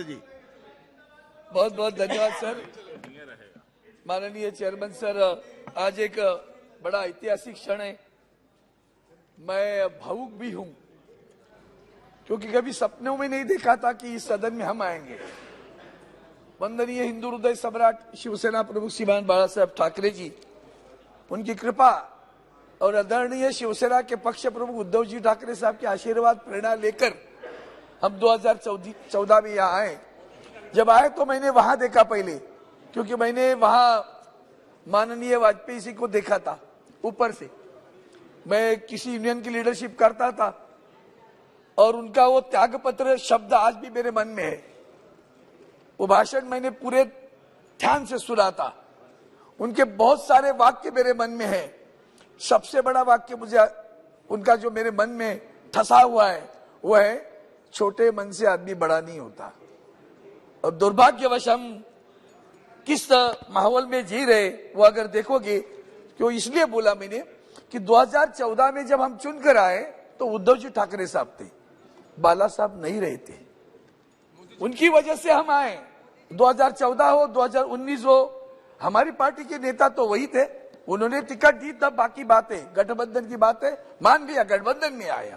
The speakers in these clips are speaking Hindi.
जी। बहुत बहुत धन्यवाद सर। माननीय चेयरमैन सर, आज एक बड़ा ऐतिहासिक क्षण है। मैं भावुक भी हूं क्योंकि कभी सपनों में नहीं देखा था कि इस सदन में हम आएंगे। वंदनीय हिंदू हृदय सम्राट शिवसेना प्रमुख श्रीमान बाला साहेब ठाकरे जी, उनकी कृपा और आदरणीय शिवसेना के पक्ष प्रमुख उद्धव जी ठाकरे साहब के आशीर्वाद प्रेरणा लेकर हम 2014 में यहाँ आए। जब आए तो मैंने वहां देखा पहले, क्योंकि मैंने वहां माननीय वाजपेयी जी को देखा था ऊपर से। मैं किसी यूनियन की लीडरशिप करता था और उनका वो त्यागपत्र शब्द आज भी मेरे मन में है। वो भाषण मैंने पूरे ध्यान से सुना था। उनके बहुत सारे वाक्य मेरे मन में है। सबसे बड़ा वाक्य मुझे उनका जो मेरे मन में ठसा हुआ है वो है, छोटे मन से आदमी बड़ा नहीं होता। और दुर्भाग्यवश हम किस माहौल में जी रहे वो अगर देखोगे, क्यों इसलिए बोला मैंने कि 2014 में जब हम चुनकर आए तो उद्धव जी ठाकरे साहब थे, बाला साहब नहीं रहे थे। उनकी वजह से हम आए। 2014 हो 2019 हो, हमारी पार्टी के नेता तो वही थे। उन्होंने टिकट दी, तब बाकी बातें, गठबंधन की बातें मान लिया, गठबंधन में आए।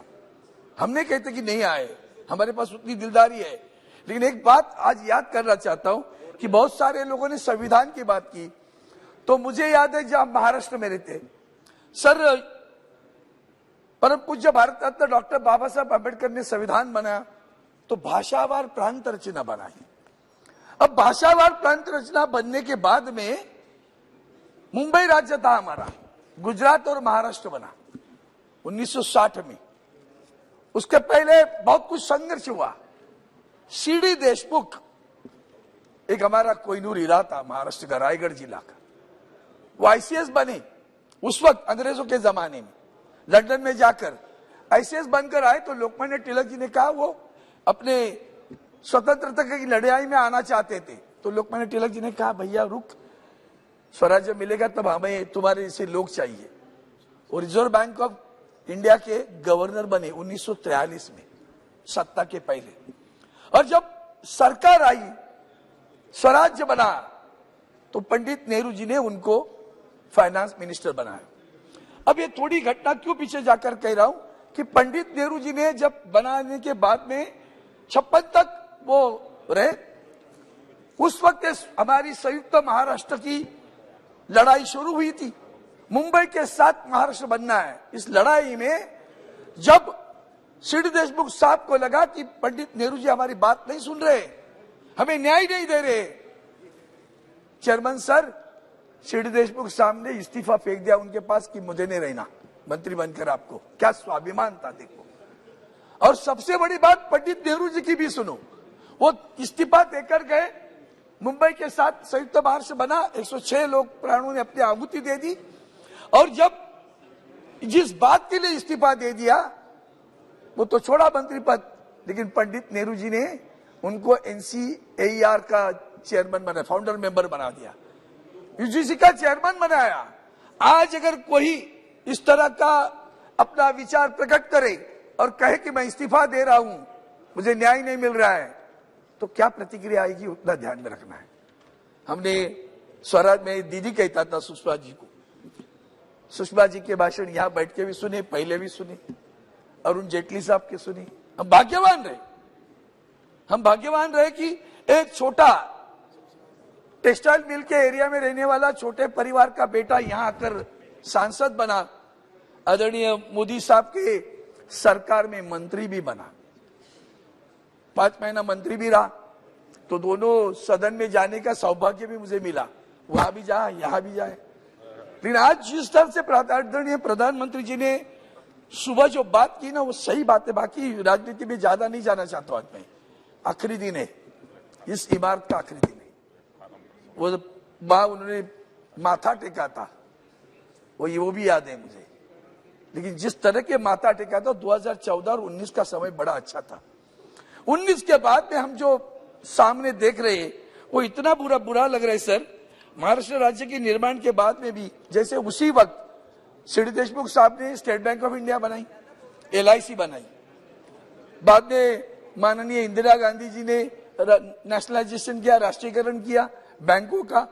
हमने कहते कि नहीं आए, हमारे पास उतनी दिलदारी है। लेकिन एक बात आज याद करना चाहता हूं कि बहुत सारे लोगों ने संविधान की बात की, तो मुझे याद है जब महाराष्ट्र में रहते सर, परम पूज्य भारत रत्न डॉक्टर बाबा साहब अम्बेडकर ने संविधान बनाया तो भाषावार प्रांत रचना बनाई। अब भाषावार प्रांत रचना बनने के बाद में मुंबई राज्य था हमारा, गुजरात और महाराष्ट्र बना 1960 में। उसके पहले बहुत कुछ संघर्ष हुआ। सीडी देशमुख एक हमारा कोहिनूर हीरा था महाराष्ट्र का, रायगढ़ जिला का, वो आईसीएस बने उस वक्त अंग्रेजों के जमाने में। लंदन में जाकर आईसीएस बनकर आए तो लोकमान्य तिलक जी ने कहा वो अपने स्वतंत्रता की लड़ाई में आना चाहते थे। तो लोकमान्य तिलक जी ने कहा भैया रुक, स्वराज्य मिलेगा तब हमें तुम्हारे जैसे लोग चाहिए। और रिजर्व बैंक ऑफ इंडिया के गवर्नर बने 1943 में, सत्ता के पहले। और जब सरकार आई, स्वराज्य बना, तो पंडित नेहरू जी ने उनको फाइनेंस मिनिस्टर बनाया। अब ये थोड़ी घटना क्यों पीछे जाकर कह रहा हूं कि पंडित नेहरू जी ने जब बनाने के बाद में 56 तक वो रहे, उस वक्त हमारी संयुक्त महाराष्ट्र की लड़ाई शुरू हुई थी। मुंबई के साथ महाराष्ट्र बनना है। इस लड़ाई में जब सीडी देशमुख साहब को लगा कि पंडित नेहरू जी हमारी बात नहीं सुन रहे, हमें न्याय नहीं दे रहे, चेयरमैन सर सीडी देशमुख साहब ने इस्तीफा फेंक दिया उनके पास कि मुझे नहीं रहना मंत्री बनकर। आपको क्या स्वाभिमान था देखो। और सबसे बड़ी बात पंडित नेहरू जी की भी सुनो, वो इस्तीफा देकर गए, मुंबई के साथ संयुक्त महाराष्ट्र बना, 106 लोग प्राणों ने अपनी आहुति दे दी। और जब जिस बात के लिए इस्तीफा दे दिया वो तो छोड़ा मंत्री पद, लेकिन पंडित नेहरू जी ने उनको NCAR का चेयरमैन बना, फाउंडर मेंबर बना दिया, यूजीसी का चेयरमैन बनाया। आज अगर कोई इस तरह का अपना विचार प्रकट करे और कहे कि मैं इस्तीफा दे रहा हूं, मुझे न्याय नहीं मिल रहा है, तो क्या प्रतिक्रिया आएगी उतना ध्यान में रखना है। हमने स्वराज में दीदी कहता था सुषमा जी को, सुषमा जी के भाषण यहां बैठ के भी सुने, पहले भी सुने, अरुण जेटली साहब के सुने। हम भाग्यवान रहे कि एक छोटा टेक्सटाइल मिल के एरिया में रहने वाला छोटे परिवार का बेटा यहां आकर सांसद बना, आदरणीय मोदी साहब के सरकार में मंत्री भी बना, 5 महीना मंत्री भी रहा। तो दोनों सदन में जाने का सौभाग्य भी मुझे मिला, वहां भी जाए यहां भी जाए। लेकिन आज जिस तरह से आदरणीय प्रधानमंत्री जी ने सुबह जो बात की ना, वो सही बात है। बाकी राजनीति में ज्यादा नहीं जाना चाहता आज मैं। आखिरी दिन है, इस इमारत का आखिरी दिन है। वो वहां उन्होंने माथा टेका था, वो भी याद है मुझे। लेकिन जिस तरह के माथा टेका था 2014 और 19 का समय बड़ा अच्छा था। 19 के बाद में हम जो सामने देख रहे हैं वो इतना बुरा लग रहा है सर। महाराष्ट्र राज्य के निर्माण के बाद में भी, जैसे उसी वक्त सीडी देशमुख साहब ने स्टेट बैंक ऑफ इंडिया बनाई, LIC बनाई, बाद में माननीय इंदिरा गांधी जी ने नेशनलाइजेशन किया, राष्ट्रीयकरण किया बैंकों का,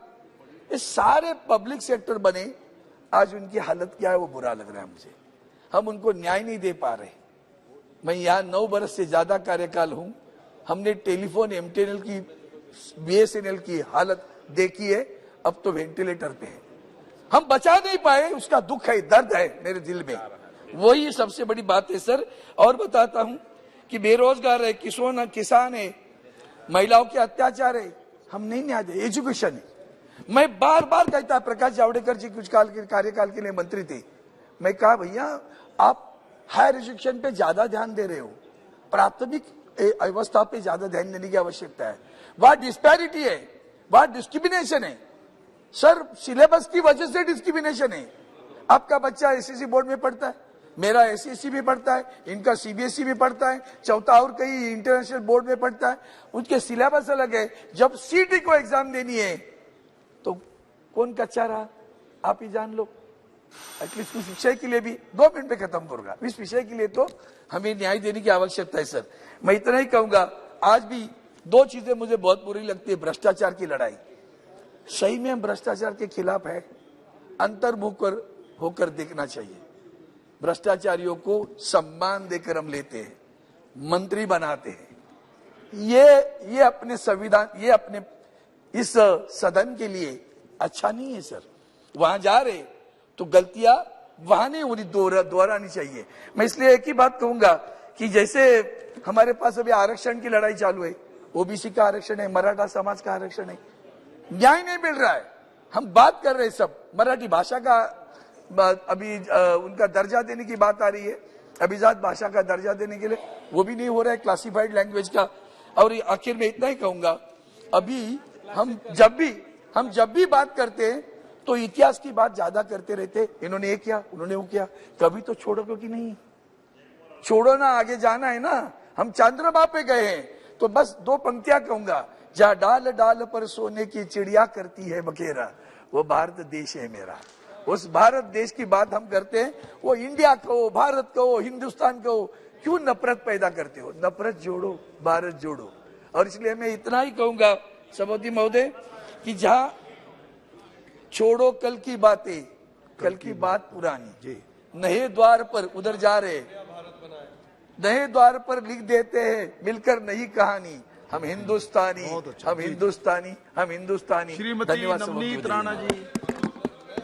ये सारे पब्लिक सेक्टर बने, आज उनकी हालत क्या है वो बुरा लग रहा है मुझे। हम उनको न्याय नहीं दे पा रहे। मैं यहाँ 9 बरस से ज्यादा कार्यकाल हूं, हमने टेलीफोन एमटीएनएल की, बीएसएनएल की हालत देखी है, अब तो वेंटिलेटर पे है। हम बचा नहीं पाए, उसका दुख है, दर्द है मेरे दिल में, वही सबसे बड़ी बात है सर। और बताता हूं कि बेरोजगार है, किसान है, महिलाओं के अत्याचार है, हम नहीं न्याय दे। एजुकेशन है, मैं बार बार कहता, प्रकाश जावड़ेकर जी कुछ कार्यकाल के लिए मंत्री थे, मैं कहा भैया आप हायर एजुकेशन पे ज्यादा ध्यान दे रहे हो, प्राथमिक अवस्था पे ज्यादा ध्यान देने की आवश्यकता है। वहां डिस्पैरिटी है, वहां डिस्क्रिमिनेशन है सर, सिलेबस की वजह से डिस्क्रिमिनेशन है। आपका बच्चा एसएससी बोर्ड में पढ़ता है, मेरा एसएससी भी पढ़ता है, इनका सीबीएसई भी पढ़ता है, चौथा और कई इंटरनेशनल बोर्ड में पढ़ता है, उनके सिलेबस अलग है। जब सीटी को एग्जाम देनी है तो कौन कच्चा रहा, आप ही जान लो। एटलीस्ट उस विषय के लिए भी 2 मिनट में खत्म होगा, इस विषय के लिए तो हमें न्याय देने की आवश्यकता है सर। मैं इतना ही कहूंगा, आज भी 2 चीजें मुझे बहुत बुरी लगती है। भ्रष्टाचार की लड़ाई, सही में हम भ्रष्टाचार के खिलाफ है, अंतर्मुख होकर देखना चाहिए। भ्रष्टाचारियों को सम्मान देकर हम लेते हैं, मंत्री बनाते हैं, ये अपने संविधान, ये अपने इस सदन के लिए अच्छा नहीं है सर। वहां जा रहे तो गलतियां वहां नहीं होनी, दोहरानी चाहिए। मैं इसलिए एक ही बात कहूंगा कि जैसे हमारे पास अभी आरक्षण की लड़ाई चालू है, ओबीसी का आरक्षण है, मराठा समाज का आरक्षण है, न्याय नहीं मिल रहा है। हम बात कर रहे हैं सब, मराठी भाषा का अभी उनका दर्जा देने की बात आ रही है, अभिजात भाषा का दर्जा देने के लिए, वो भी नहीं हो रहा है, क्लासिफाइड लैंग्वेज का। और आखिर में इतना ही कहूंगा, अभी हम जब भी बात करते हैं तो इतिहास की बात ज्यादा करते रहते, इन्होंने ये किया, उन्होंने वो किया, कभी तो छोड़ो, क्योंकि नहीं छोड़ो ना, आगे जाना है ना। हम चंद्रमा पे गए हैं, तो बस 2 पंक्तियां कहूंगा, जहां डाल डाल पर सोने की चिड़िया करती है बखेरा, वो भारत देश है मेरा। उस भारत देश की बात हम करते हैं, वो इंडिया कहो, भारत कहो, हिंदुस्तान कहो, क्यों नफरत पैदा करते हो? नफरत जोड़ो, भारत जोड़ो। और इसलिए मैं इतना ही कहूंगा सभापति महोदय कि जहां छोड़ो कल की बातें, कल की बात पुरानी, नए द्वार पर उधर जा रहे, नए द्वार पर लिख देते हैं मिलकर नई कहानी, हम हिंदुस्तानी, हम हिंदुस्तानी, हम हिंदुस्तानी। श्रीमती नवनीत राणा जी।